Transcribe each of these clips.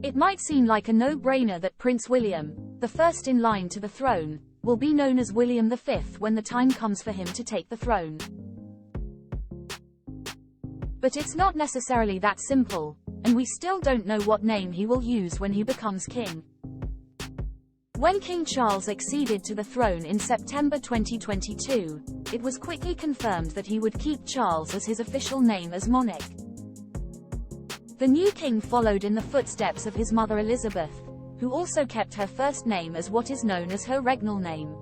It might seem like a no-brainer that Prince William, the first in line to the throne, will be known as William V when the time comes for him to take the throne. But it's not necessarily that simple, and we still don't know what name he will use when he becomes king. When King Charles acceded to the throne in September 2022, it was quickly confirmed that he would keep Charles as his official name as monarch. The new king followed in the footsteps of his mother Elizabeth, who also kept her first name as what is known as her regnal name.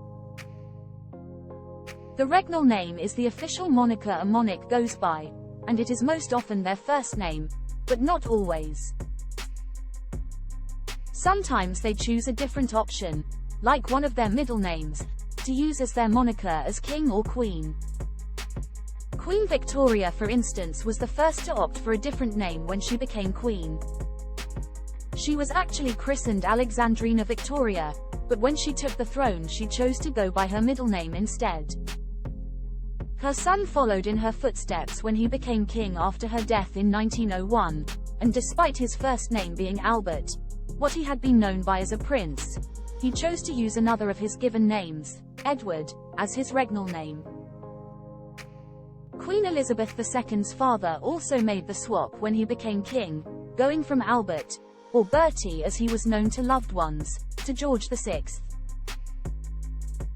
The regnal name is the official moniker a monarch goes by, and it is most often their first name, but not always. Sometimes they choose a different option, like one of their middle names, to use as their moniker as king or queen. Queen Victoria, for instance, was the first to opt for a different name when she became queen. She was actually christened Alexandrina Victoria, but when she took the throne she chose to go by her middle name instead. Her son followed in her footsteps when he became king after her death in 1901, and despite his first name being Albert, what he had been known by as a prince, he chose to use another of his given names, Edward, as his regnal name. Queen Elizabeth II's father also made the swap when he became king, going from Albert, or Bertie as he was known to loved ones, to George VI.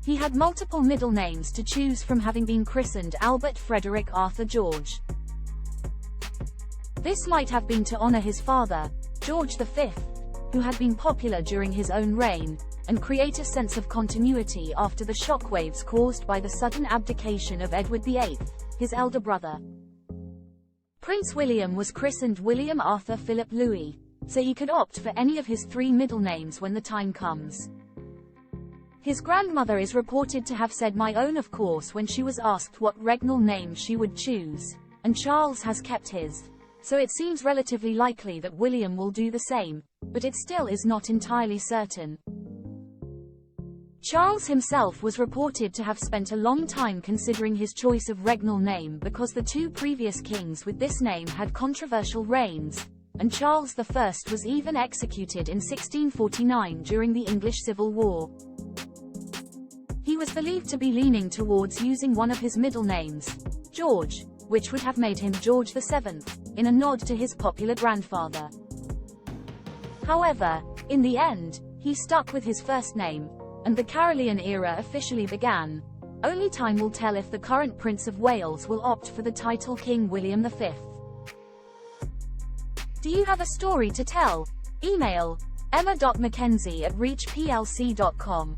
He had multiple middle names to choose from, having been christened Albert Frederick Arthur George. This might have been to honor his father, George V, who had been popular during his own reign, and create a sense of continuity after the shockwaves caused by the sudden abdication of Edward VIII, his elder brother. Prince William was christened William Arthur Philip Louis, so he could opt for any of his three middle names when the time comes. His grandmother is reported to have said "my own" of course when she was asked what regnal name she would choose, and Charles has kept his, so it seems relatively likely that William will do the same, but it still is not entirely certain. Charles himself was reported to have spent a long time considering his choice of regnal name because the two previous kings with this name had controversial reigns, and Charles I was even executed in 1649 during the English Civil War. He was believed to be leaning towards using one of his middle names, George, which would have made him George VII, in a nod to his popular grandfather. However, in the end, he stuck with his first name, and the Carolean era officially began. Only time will tell if the current Prince of Wales will opt for the title King William V. Do you have a story to tell? Email emma.mckenzie@reachplc.com.